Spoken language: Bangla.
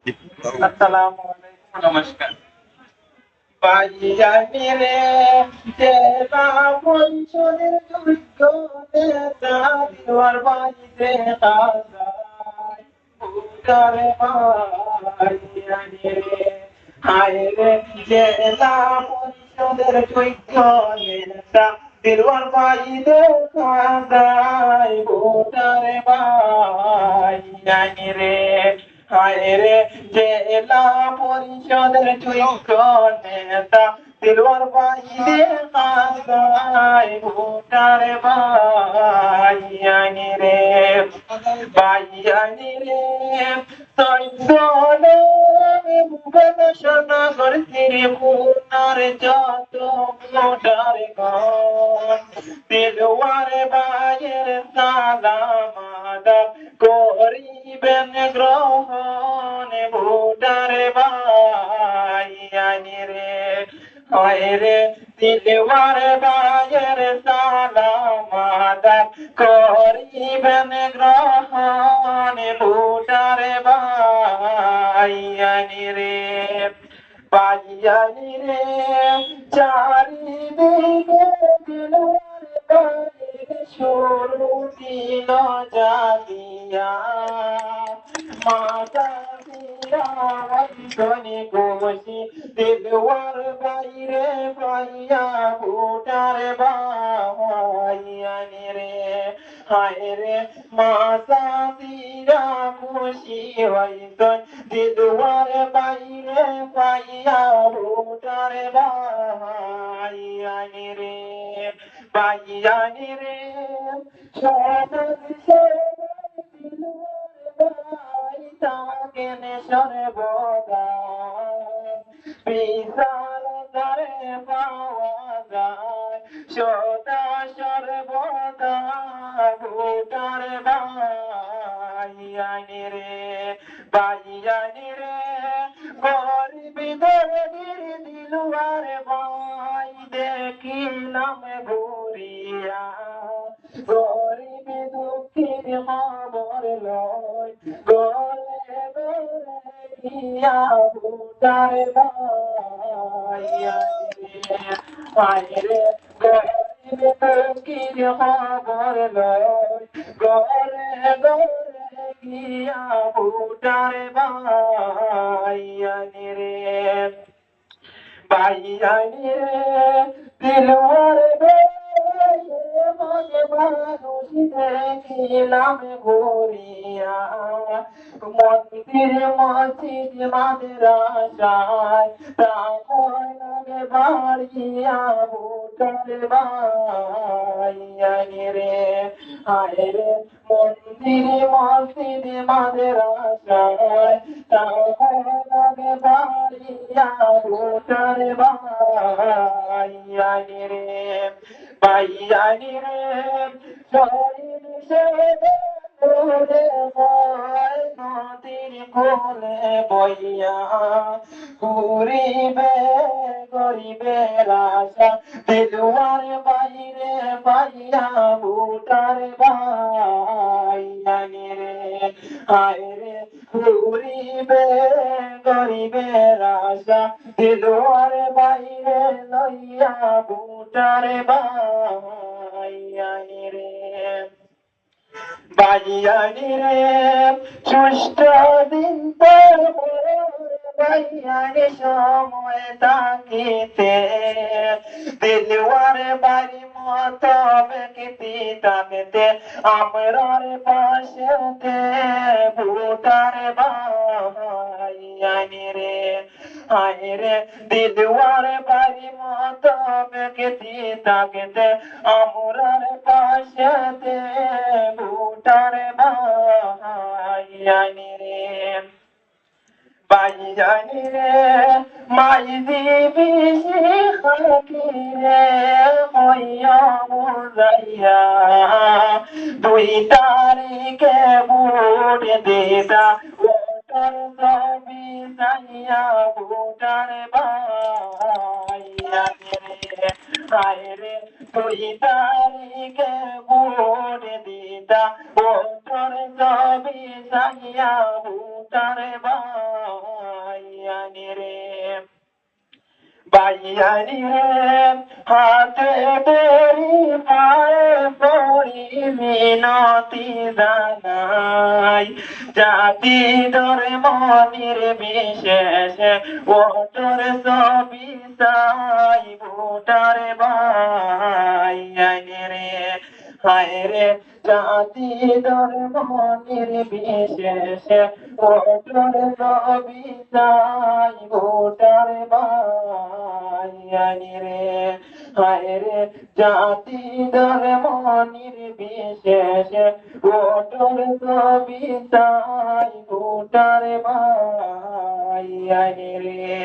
আসসালামু আলাইকুম, নমস্কার। ভাইজানি রে, জেলা পরিষদের যোগ্য নেতা দিলওয়ার ভাইরে কাজাই ভোটারে ভাইজানি রে। হায় রে, জেলা পরিষদের যোগ্য নেতা দিলওয়ার ভাইরে কাজাই ভোটারে ভাইজানি রে। হায় রে, জেলা পরিষদের যোগ্য নেতা দিলওয়ার ভাইরে কাজাই ভোটারে ভাইজানি রে। ভাইজানি রে, সৈদলে ভুবনেশ্বর ত্রিপুরার যত ভোটার গণ দিলওয়ার ভাইয়ের সালাম আদাব করিবেন গ্রহণ ভোটার ভাইজানি রে। হায় রে, দিলওয়ার ভাইয়ের সালাম আদাব করিবেন গ্রহণ ভোটার ভাইজানি রে। ভাইজানি রে, চারিদিকে দিলওয়ার ভাইয়ের শুরু দিল জাগিয়া মাতা পিতা বন্ধনে খুশি দিলওয়ার ভাইরে পাইয়া ভোটার ভাইজানি রে। হায় রে, মাতা পিতা খুশি হইতন দিলওয়ার ভাইরে পাইয়া ভোটার ভাইজানি রে। ভাইজানি রে, সমাজ সেবার দিলওয়ার ভাই থাকেন সর্বদা বিশাল দ্বারে পাওয়া যায় সদা সর্বদা ভোটার ভাইজানি রে। ভাইজানি রে, গরিবদের দিলওয়ার ভাই দেখিলাম ঘুরিয়া গরিব দুঃখীর খবর লয় গলে গলে গিয়া ভোটার ভাইজানি রে। হায় রে, গরিব দুঃখীর খবর লয় গলে গলে গিয়া ভোটার ভাইজানি রে। ভাইজানি রে, দিলওয়ার ভাইরে মনে মানুষ দেখিলাম ঘুরিয়া মন্দির মসজিদ মাদ্রাসায় তাকয় নামে বাড়িয়া ভোটার ভাইজানি রে। হায় রে, মন্দির মসজিদ মাদ্রাসায় তাকয় নামে বাড়িয়া ভোটার ভাইজানি রে। ভাইজানি রে, শহীদ সেবে নদীর কোলে বইয়া ঘুরিবে গরিবের আশা দিলওয়ার বাইরে পাইয়া ভোটার ভাইজানি রে। হায় রে, ঘুরিবে গরিবের আশা দিলওয়ার বাইরে লইয়া ভোটার ভাইজানি রে। ভাইজানি রে, সুষ্ঠ দিন পর ভাইজানি সময় তাকিতে দিলওয়ার বাড়ি মতো ব্যক্তি তাকিতে আমরার পাশেতে ভোটার ভাইজানি রে। হায় রে, দিলওয়ার বাড়ি মতো ব্যক্তি তাকিতে আমরার পাশেতে ভোটার ভাইজানি রে। ভাইজানি রে, মাই দিবি খাকি রে হইয়া বুঝাইয়া 2 তারিখে ভোট দিতা ভোটার ছবি চাইয়া ভোটার ভাইজানি রে। হায় রে, 2 তারিখে ভোট দিতা ভোটার ছবি চাইয়া ভোটার ভাই বাইয়ানি রে হাতে তেরি পায়ে পড়ি মিনতি জানাই জাতি ধর্ম নির্বিশেষে ভোটার ছবি চাই ভোটার ভাই রে হায় রে জাতি ধর্ম নির্বিশেষে ভোটার ছবি চাই ভোটার ভাই রে হায় রে জাতি ধর্ম নির্বিশেষে ভোটার ছবি চাই ভোটার ভাই রে